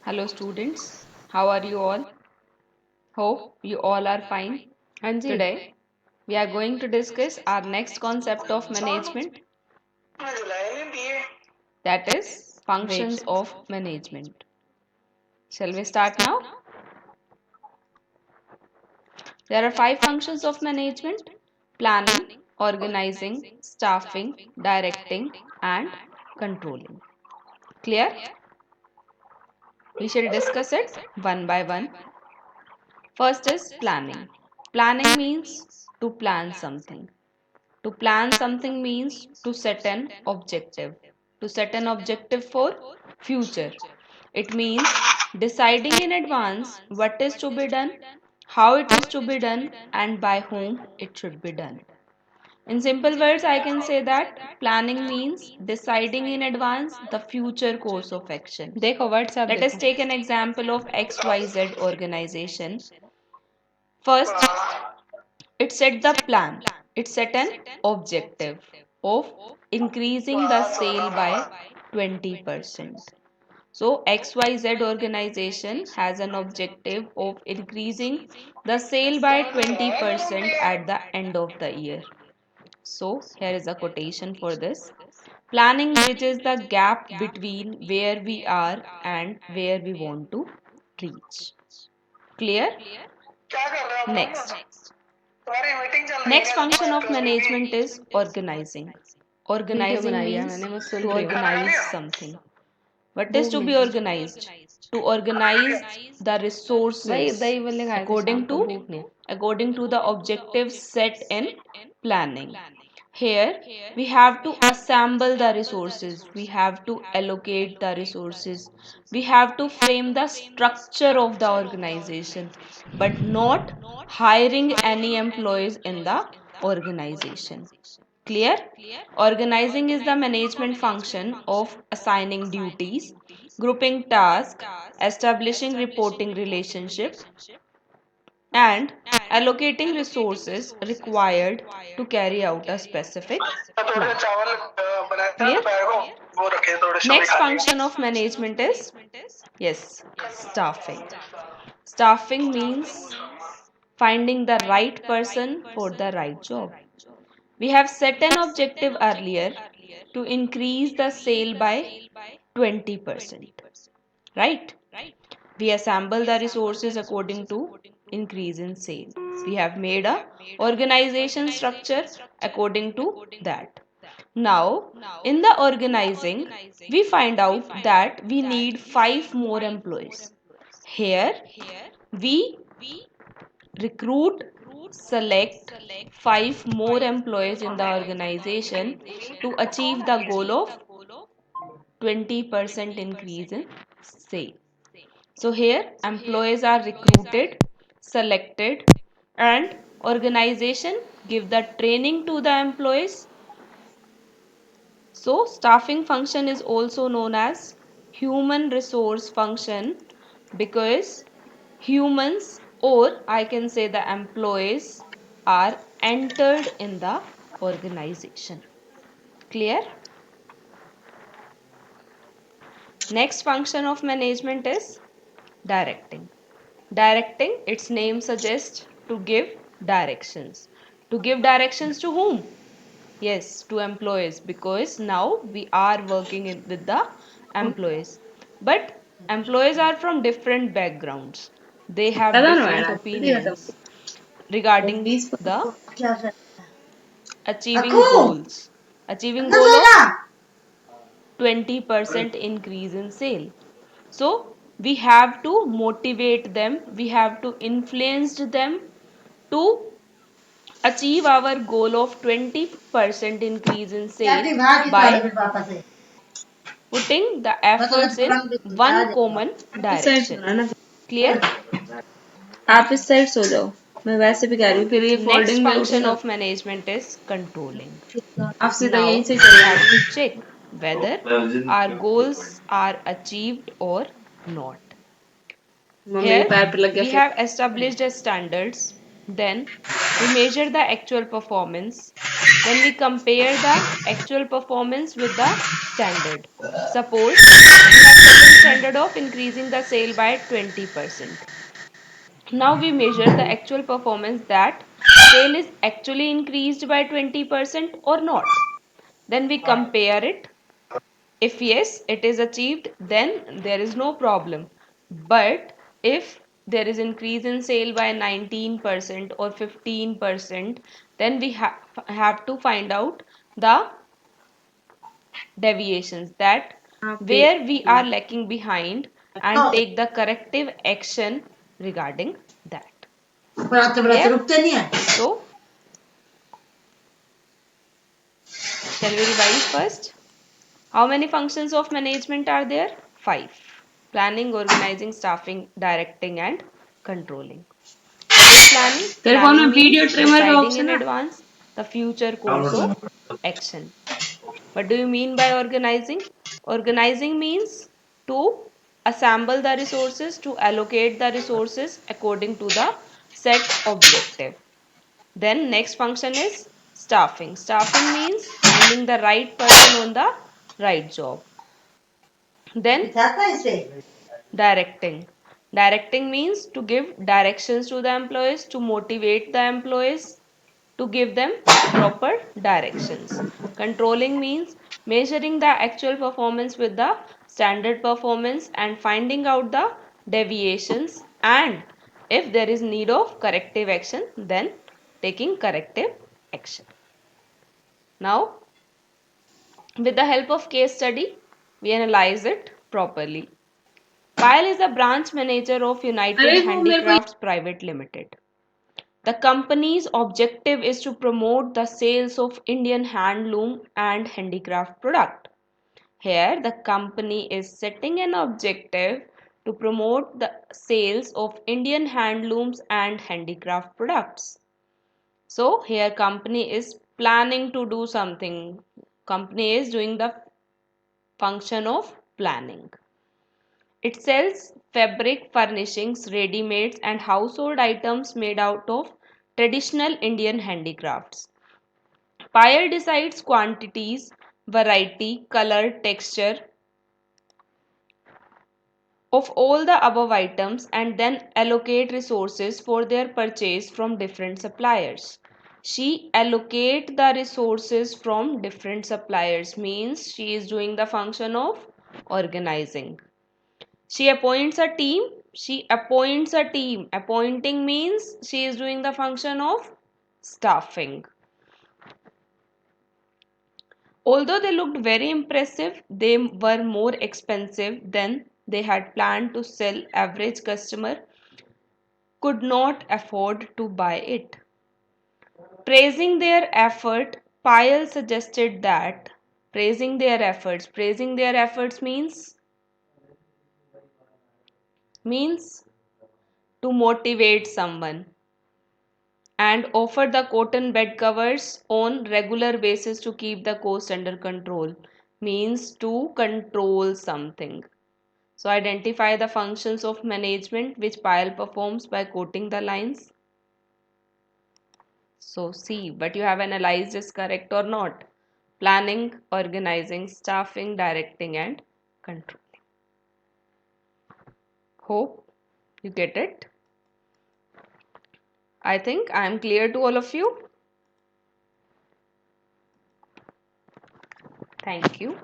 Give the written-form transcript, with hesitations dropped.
Hello students, how are you all? Hope you all are fine. हाँ जी Today we are going to discuss our next concept of management, that is great functions of management. Shall we start now? There are 5 functions of management: planning, organizing, staffing, directing and controlling. Clear? We shall discuss it one by one. First is planning. Planning means to plan something. To plan something means to set an objective. To set an objective for future. It means deciding in advance what is to be done, how it is to be done, and by whom it should be done. In simple words, I can say that planning means deciding in advance the future course of action. देखो WhatsApp Let us देखो take an example of XYZ organization. First, it set the plan. It set an objective of increasing the sale by 20%. So XYZ organization has an objective of increasing the sale by 20% at the end of the year. So here is a quotation for this. Planning bridges the gap between where we are and where we want to reach. Clear? Next. Next function of management is organizing. Video Organizing बनाई है means मैंने मैं सुन to रही हूँ organize something. What is 2 to be minute organized? To organize the भाई resources दही बल्ले खाए थे शाम according को to भूख नहीं according to the objectives set in planning. Here we have to assemble the resources, we have to allocate the resources, we have to frame the structure of the organization, but not hiring any employees in the organization. Clear? Organizing is the management function of assigning duties, grouping tasks, establishing reporting relationship, and allocating resources required to carry out a specific plan. Clear? Next function of management is, yes, staffing. Staffing means finding the right person for the right job. We have set an objective earlier to increase the sale by 20%. Right? We assemble the resources according to increase in sale. We have made a organization structure according to that. Now, in the organizing, we find out that we need 5 more employees. Here, we recruit, select 5 more employees in the organization to achieve the goal of 20% increase in sale. So here employees are recruited, selected, and organization give the training to the employees. So staffing function is also known as human resource function because humans, or I can say the employees, are entered in the organization. Clear? Next function of management is directing. Directing, its name suggests to give directions. To give directions to whom? Yes, to employees, because now we are working with the employees. But employees are from different backgrounds. They have पता ना different madam जल्दी opinions खत्म regarding 20 the क्या कर achieving अकू goals. Achieving अंदर goal सोएगा of 20% increase in sale. So we have to motivate them, we have to influence them to achieve our goal of 20% increase in sale कहती भाग की by तरह फिर वापस से putting the मैं तो efforts in तुरंत आ one जाएगा common आप इस साइड direction. सोना ना Clear? आप इस साइड सो जाओ मैं वैसे भी कह रही हूँ फिर ये Next फोल्डिंग में function उठेगा of management is controlling. आप सीधा यहीं Now से we चले have to जाओ check whether our goals are achieved or not. वो मेरे Here पैर पे लग गया we फिर have established the standards, then we measure the actual performance, then we compare the actual performance with the standard. Suppose we have set a standard of increasing the sale by 20%. Now we measure the actual performance, that sale is actually increased by 20% or not. Then we compare it. If yes, it is achieved, then there is no problem. But if there is increase in sale by 19% or 15%, then we have to find out the deviations, that where we are lacking behind, and take the corrective action regarding that. Here, so shall we revise first? How many functions of management are there? 5. Planning, organizing, staffing, directing and controlling. What is planning? तेरे phone Planning में means video trimmer का deciding in option है? advance the future course of action. What do you mean by organizing? Organizing means to assemble the resources, to allocate the resources according to the set objective. Then next function is staffing. Staffing means finding the right person on the right job. Then directing. Directing means to give directions to the employees, to motivate the employees, to give them proper directions. Controlling means measuring the actual performance with the standard performance and finding out the deviations, and if there is need of corrective action, then taking corrective action. Now, with the help of case study, we analyze it properly. Payal is a branch manager of United अरे वो मेरे को Handicrafts Private Limited. The company's objective is to promote the sales of Indian handloom and handicraft product. Here, the company is setting an objective to promote the sales of Indian handlooms and handicraft products. So, here company is planning to do something. Company is doing the function of planning. It sells fabric furnishings, ready-mades and household items made out of traditional Indian handicrafts. Payal decides quantities, variety, color, texture of all the above items and then allocate resources for their purchase from different suppliers. She allocate the resources from different suppliers means she is doing the function of organizing. She appoints a team. She appoints a team. Appointing means she is doing the function of staffing. Although they looked very impressive, they were more expensive than they had planned to sell. Average customer could not afford to buy it. Praising their effort, Payal suggested that praising their efforts means to motivate someone, and offer the cotton bed covers on regular basis to keep the cost under control means to control something. So identify the functions of management which Payal performs by quoting the lines. So see what you have analyzed is correct or not. Planning, organizing, staffing, directing and controlling. Hope you get it. I think I am clear to all of you. Thank you.